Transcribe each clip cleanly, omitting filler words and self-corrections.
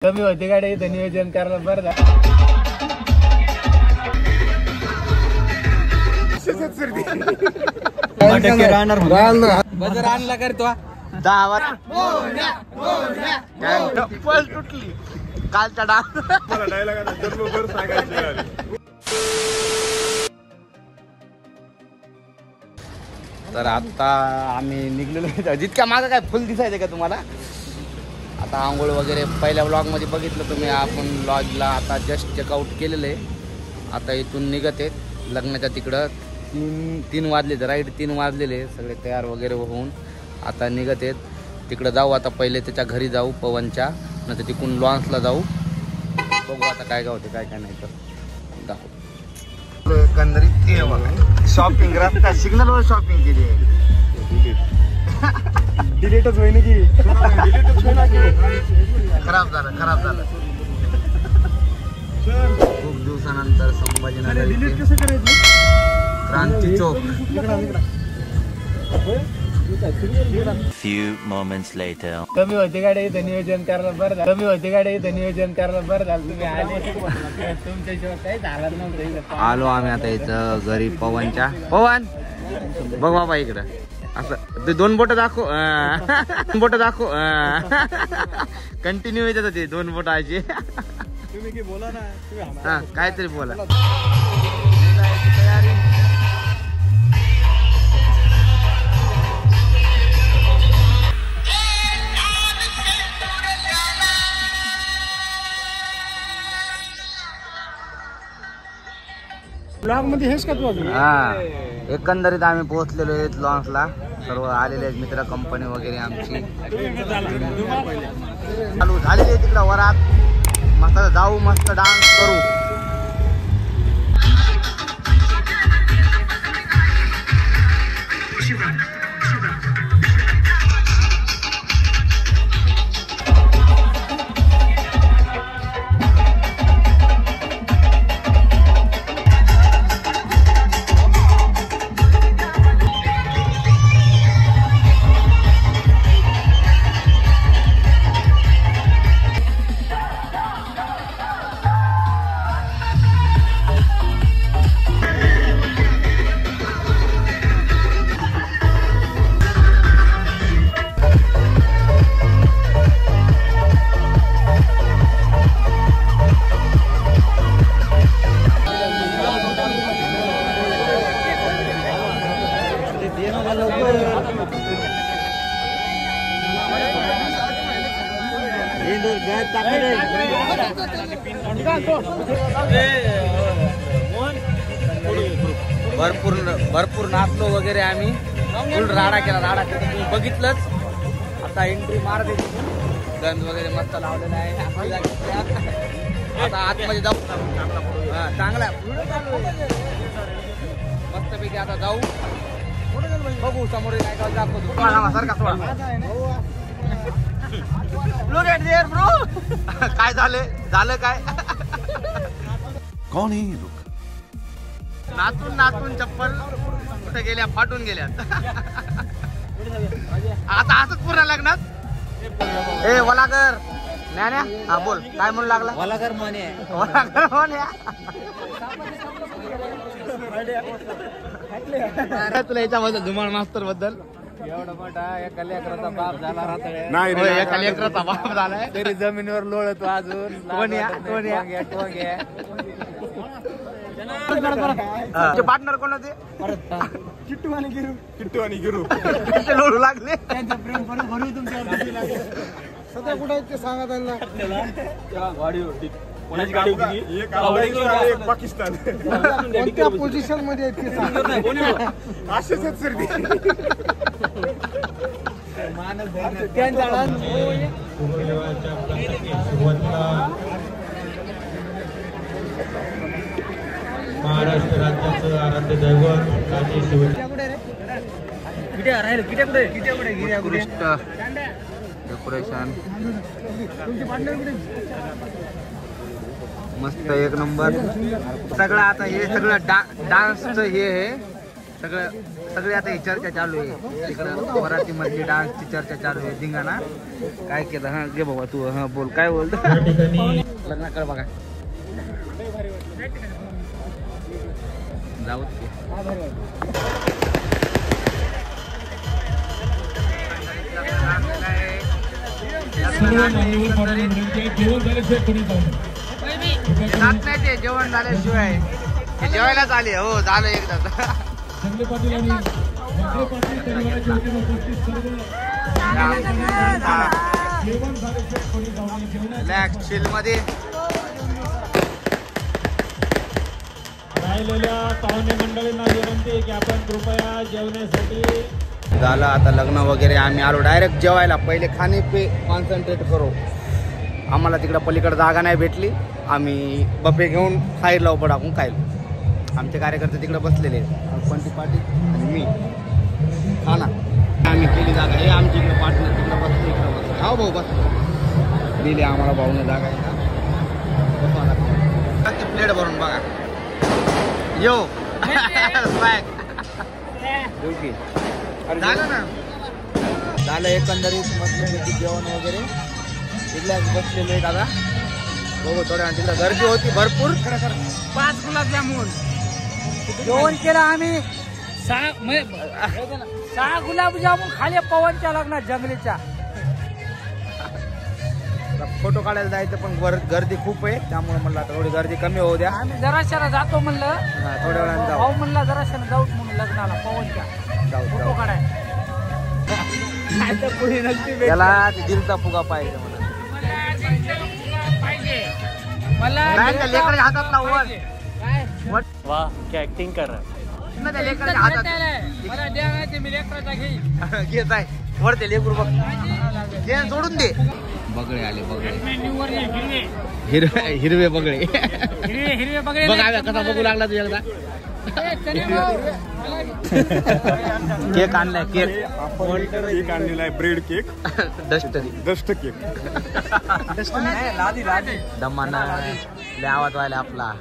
कमी होती गाडी इथं नियोजन करायला बरं झालं. बजर आणला करतो 10 वर टप्पल तुटली कालचा डान्स. तर आता आम्ही निघलेलो. जितक्या मागं काय फुल दिसायचं का तुम्हाला. आता आंघोळ वगैरे पहिल्या व्लॉगमध्ये बघितलं तुम्ही. आपण लॉजला आता जस्ट चेकआउट केलेलं आहे. आता इथून निघत आहेत लग्नाच्या तिकडं. 3 वाजले तर राईट 3 वाजलेले सगळे तयार वगैरे होऊन आता निघत आहेत तिकडं. जाऊ आता पहिले त्याच्या घरी जाऊ पवनच्या, नंतर तिकडून लॉन्सला जाऊ. बघू आता काय काय होते काय काय नाही तर दाखव. एकंदरीत शॉपिंग रस्ता सिग्नलवर शॉपिंग केली आहे. डिलीटच होईन की खराब झालं. खूप दिवसानंतर Sambhajinagar Kranti Chowk. Few moments later. कमी होती गाडी इथं नियोजन करायला बरं झालं. तुम्ही आले तुमच्याशिवाय काही झालं नव्हतं. आलो आम्ही आता इथं घरी पवनच्या. पवन बघ बाबा इकडं असं ते 2 बोट दाखव. कंटिन्यू येतात ते 2 बोट आयचे. तुम्ही की बोला ना. हा काहीतरी बोला. ब्लॉग मध्ये हेच का तू अजून. हा एकंदरीत आम्ही पोहोचलेलो आहेत लॉन्सला. सर्व आलेले आहेत मित्र कंपनी वगैरे आमची चालू झालेली आहे तिकडं वरात. मस्त जाऊ मस्त डान्स करू. भरपूर नाचलो वगैरे आम्ही. फुल राडा केला तुम्ही बघितलंच. आता एंट्री मारते गंज वगैरे मस्त लावलेला आहे. आता आतमध्ये जाऊ. चांगला मस्तपैकी आता जाऊ बघू समोर काय काय दाखवतो. काय झालं काय. कौन है ये लोग? नाचून चप्पल कुठे गेल्या फाटून गेल्यात. आता असंच पूर्ण लग्नात. ए वलागर ज्ञान्या हा बोल काय म्हणू लागला. वलागर म्हणे तुला याच्याबद्दल धुमाळ मास्तर बद्दल. एवढा मोठा एका लेकराचा बाप झाला राहतोय. एका लेकराचा बाप झालाय तरी जमिनीवर लोळतो अजून. पार्टनर कोण होते. किट्टू आणि गिरू लोळू लागले. त्यांचं प्रेम भरू तुमच्यावर सध्या कुठे आहेत ते सांगा त्यांना. पाकिस्तान कोणत्या पोझिशन मध्ये आहेत ते सांगा. असेच आहेत सर ते. महाराष्ट्र राज्याचं आराध्य दैवत उत्कृष्ट डेकोरेशन मस्त एक नंबर सगळं. आता हे सगळं डान्सचं हे आहे सगळे आता ही चर्चा चालू आहे तिकडं मराठीमधली डान्सची चर्चा चालू आहे धिंगाणा काय केलं हा घे बाबा तू हा बोल काय बोलतो लग्न कर बघा जाऊ जेवण झाल्याशिवाय जेवायलाच आले हो झालं एकदा चिल मध्ये राहिलेल्या पाहुणे मंडळींना विनंती आहे की आपण कृपया जेवण्यासाठी झालं आता लग्न वगैरे आम्ही आलो डायरेक्ट जेवायला पहिले खाणे पे कॉन्सन्ट्रेट करू आम्हाला तिकडं पलीकडे जागा नाही भेटली आम्ही बफे घेऊन साईडला उभं टाकून खायलो आमचे कार्यकर्ते तिकडे बसलेले आहेत पंटी पाटील आणि मी हा ना आम्ही केली जागा हे आमची इकडे पार्टनर तिकडे बसले इकडे बसले हा भाऊ बस दिली आम्हाला भाऊने जागा प्लेट भरून बघा यो झालं ना झालं एकंदरीत मस्तपैकी जेवण वगैरे तिथल्याच बसलेले आहेत दादा बघू थोड्या तिकडे गर्दी होती भरपूर 5 गुलाबजामुन जेवण केलं आम्ही 6 गुलाबजामुन खाले पवनच्या लग्नात जंगलीच्या फोटो काढायला जायचं पण गर्दी खूप आहे त्यामुळे म्हणलं आता थोडी गर्दी कमी होऊ द्या आम्ही जराशाला जातो म्हणलं थोड्या वेळानं जाऊ भाऊ म्हणला जराशाला जाऊ म्हणून लग्नाला पवनच्या फोटो काढायला त्याला दिलचा फुगा पाहिजे मला लेकराच्या हातात ना वर वाह क्या ऍक्टिंग कर रहा त्या लेकराच्या हातात मला द्या नाही ते मी लेकराचा घेईन घेत आहे वर ते लेकरू बघ घे सोडून दे बगळे आले बगळे हिरवे बगळे हिरवे बघ बघ कसा बघू लागला तुझ्या एकदा केक आणलाय केक आणलेला आहे bread cake dust cake Damana लय आवाज व्हायला आपला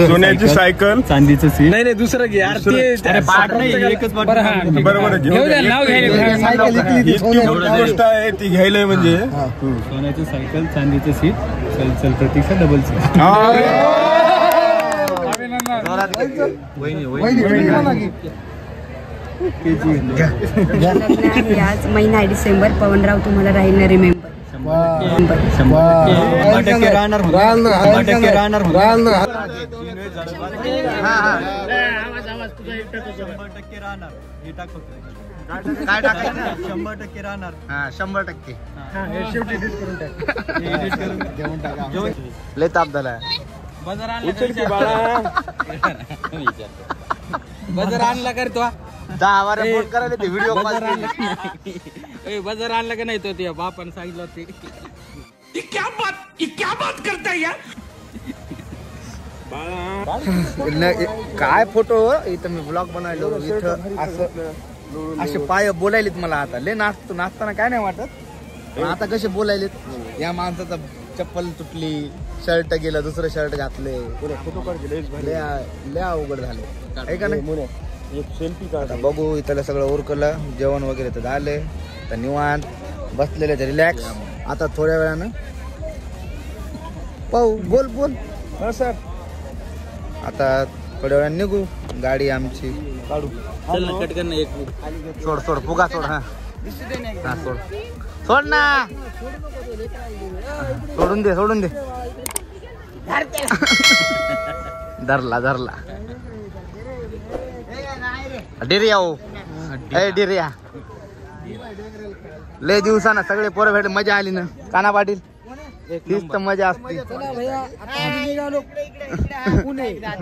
सोन्याची सायकल चांदीचं सीट नाही दुसरं घे यार ते पाठ नाही एकच पाठ बरोबर नाव गोष्ट आहे ती घ्यायला म्हणजे सोन्याचं सायकल चांदीचं सीट चल चल प्रतीक्षा डबल सीट आज महिना आहे डिसेंबर पवनराव तुम्हाला राहील ना रिमेंबर 100% राहणार काय टाकायचं 100% राहणार हा 100% लय ताप झाला बजर आणला कर तो 10 वारे फोन करायला ते व्हिडिओ कॉल बजर आणला का नाही तो ते बापाने सांगितलं ते क्या बात करता यार काय फोटो इथं मी ब्लॉग बनवायलो इथं असं असे पाय बोलायलेत मला आता लय नाचताना काय नाही वाटत पण आता कसे बोलायलेत या माणसाचा चप्पल तुटली शर्ट गेलं दुसरं शर्ट घातले लय अवघड झाले आहे का नाही आता बघू इथलं सगळं उरकलं जेवण वगैरे तर झाले तर निवांत बसलेले तर रिलॅक्स आता थोड्या वेळानं पाहू बोल सर आता थोड्या वेळानं निघू गाडी आमची काढू कटकन एक सोड फुगा सोड हा सोड ना सोडून दे धरला डिरिया डिरिया लय दिवसाना सगळे पोरं भेटले मजा आली ना काना पाटील तीच तर मजा असते पुण्याला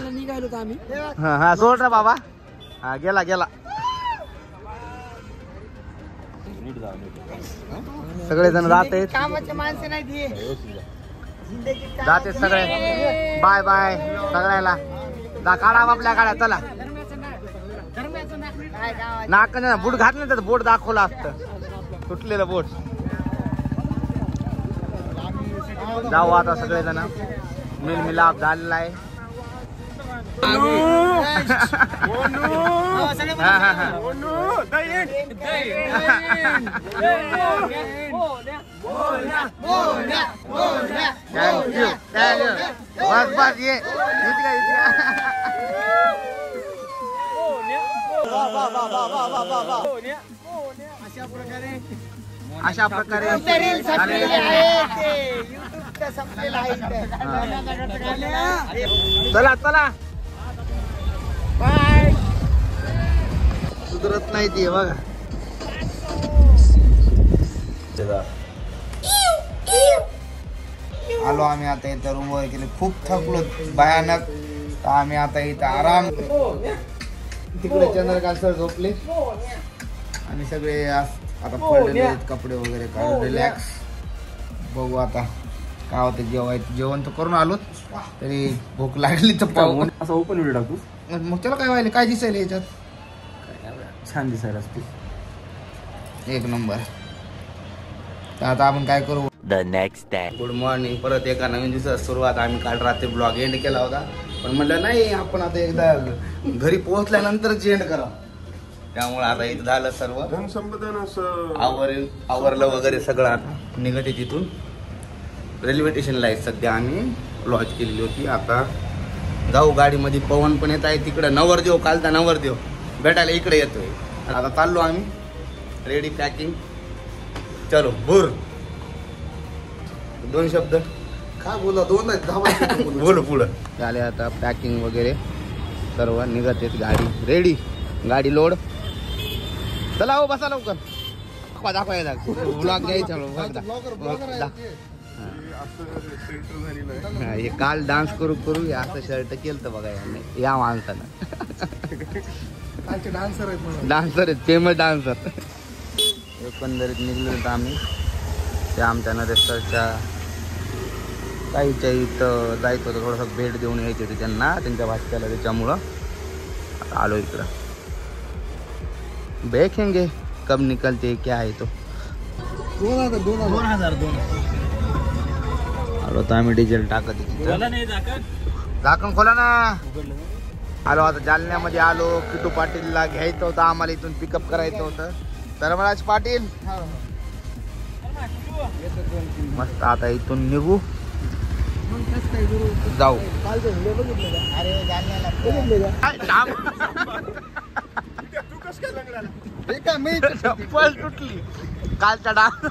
निघालो आम्ही हा सोड रे बाबा हा गेला सगळे जण जाते कामाचे माणसं नाही जाते सगळे बाय सगळ्याला काढा आपल्या गाड्या चला नाक बूट घातलं तर बोट दाखवलं असतं तुटलेलं बोट जाऊ आता सगळेजण मेलमिलाप झालेला आहे. बस बस ये अशा प्रकारे चला चला बाय. सुधरत नाही ती बघा. आलो आम्ही आता इथं रूम वर गेले. खूप थकलो भयानक. तर आम्ही आता इथं आराम. तिकडे चंद्रकांत सर झोपले आणि सगळे आता पडलेले आहेत कपडे वगैरे काढून रिलॅक्स. बघू आता काय होतं. जेवण तर करून आलो तरी भूक लागली तर पाहू. असं ओपन व्हिडिओ टाकू. मग त्याला काय व्हायला काय दिसायला याच्यात. छान दिसायला असते. एक नंबर. तर आता आपण काय करू. The next day. Good morning. परत एका नवीन दिवसाची सुरुवात. आम्ही काल रात्री ब्लॉग एंड केला होता पण म्हटलं नाही आपण आता एकदा घरी पोहोचल्यानंतरच एंड करा. त्यामुळे आता इथं झालं सर्व आवरलं वगैरे सगळं. आता निघते तिथून रेल्वे स्टेशनला आहे सध्या. आम्ही लॉज केलेली होती. आता जाऊ गाडीमध्ये. पवन पण येत आहे तिकडं. नवरदेव कालचा नवरदेव भेटायला इकडे येतोय. आता चाललो आम्ही. Ready packing. चलो भूर. 2 शब्द काय बोला 2 नाही बोल पुढं. झाले आता पॅकिंग वगैरे सर्व. निघत आहेत गाडी. रेडी. गाडी लोड. चला हो बसा लवकर. दाखवा ब्लॉग घ्यायचा. हे काल डान्स करू करू असं शर्ट केलं बघा या माणसानं. डान्सर आहेत. डान्सर आहेत. Famous dancer. एकंदरीत निघलो होतो आम्ही. ते आमच्या नरेश्वरच्या ताईच्या इथं जायचं होतं. थोडंसं भेट देऊन यायची होती त्यांना त्यांच्या भाषेला. त्याच्यामुळं आता आलो इकडं. देखेंगे कब निकलते क्या आहे तो. 2002 आलो तर आम्ही डिझेल टाकत. झाकण खोला ना. आलो आता जालन्यामध्ये आलो. किटू पाटीलला घ्यायचं होतं आम्हाला. इथून पिकअप करायचं होतं. धर्मराज पाटील मस्त. आता इथून निघू जाऊ. चप्पल तुटली कालच्या डान्स.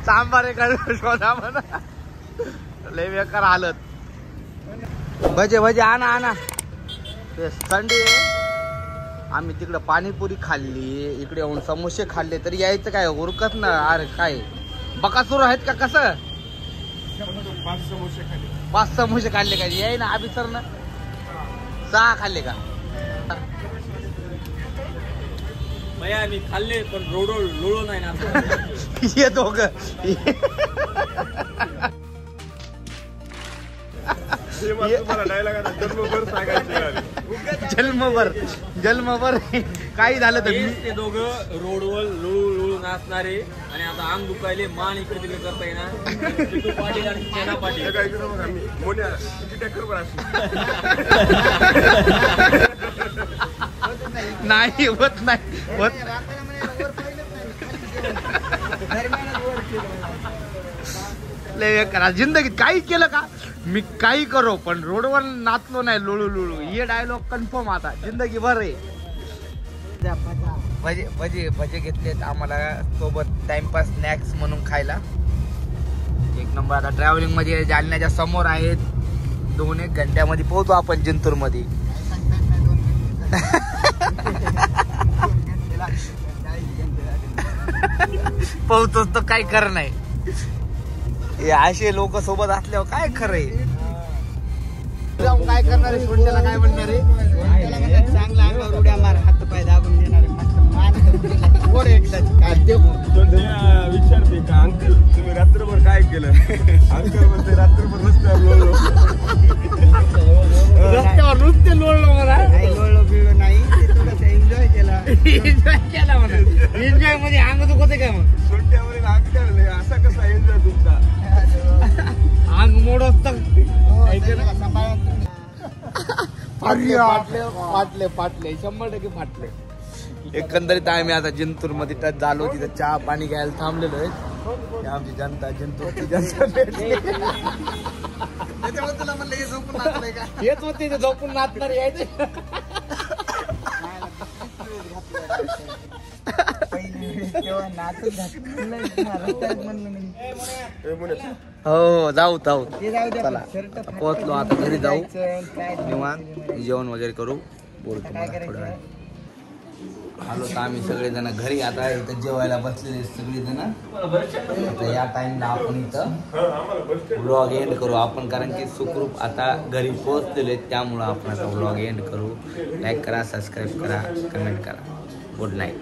सांबारे शोधा म्हणा. लय बेकार हालत. भजे भजे आणा आणा. संडे आम्ही तिकडं पाणीपुरी खाल्ली. इकडे येऊन समोसे खाल्ले. तरी यायचं काय उरकत ना. अरे काय बकासूर आहेत का कसं. 5 समोसे खाल्ले का. याय ना अभि सर ना 6 खाल्ले का. मी खाल्ले पण लोळो नाही ना. ये दोघं जन्मभर काही झालं तर ते दोघं रोडवर लोळू नाचणारे. आणि आता अंग दुखायले. मान इकडे तिकडे करता येणार. पाटील आणि सेना पाटील. नाही होत नाही होत. लय करा जिंदगीत काही केलं का. मी काही करो पण रोडवर नाचलो नाही लोळू लोळू. हे डायलॉग कन्फर्म आता जिंदगी भर आहे. भजे भजे भजे घेतलेत आम्हाला सोबत टाइमपास स्नॅक्स म्हणून खायला. एक नंबर. आता ट्रॅव्हलिंग मध्ये जालन्याच्या समोर आहेत. 2-1 घंट्यामध्ये पोहोचू आपण जिंतूर मध्ये. पोहोचतोच तर काय खरं नाही. हे असे लोक सोबत असल्यावर काय खरं आहे. काय करणार आहे. सोडल्याला काय म्हणणार आहे. चांगला अंगावर उड्या मार. हात पाय दाबून देणार. विचारते का अंकल तुम्ही रात्रभर काय केलं. अंकल म्हणते रात्रभर रस्त्यावर नृत्य लोळलो मला. लोळलो बिळलो नाही. थोडंसं एन्जॉय केला. एन्जॉय केला म्हणा. एन्जॉय मध्ये अंग दुखत काय मग. सुट्ट्यावर असा कसा एन्जॉय तुमचा. अंग मोड असतं फाटले 100% फाटले. एकंदरीत आम्ही आता जिंतूर मध्ये टच झालो. तिथं चहा पाणी घ्यायला थांबलेलो आहे. आमची जनता जिंतूरची जनता भेटली. तुला म्हणलं हे झोपून नाचलंय का? हेच होते ते झोपून नाचणार यायचे. हो जाऊ चला पोहोचलो आता घरी जाऊ निवांत जेवण वगैरे करू. बोलतो थोडं वेळ. आलो तर आम्ही सगळेजण घरी. आता इथं जेवायला बसलेले सगळेजण. आता या टाइमला आपण इथं व्लॉग एंड करू आपण, कारण की सुखरूप आता घरी पोहोचलेले त्यामुळं आपण आता व्लॉग एंड करू. लाईक करा, सबस्क्राईब करा, कमेंट करा. Good night.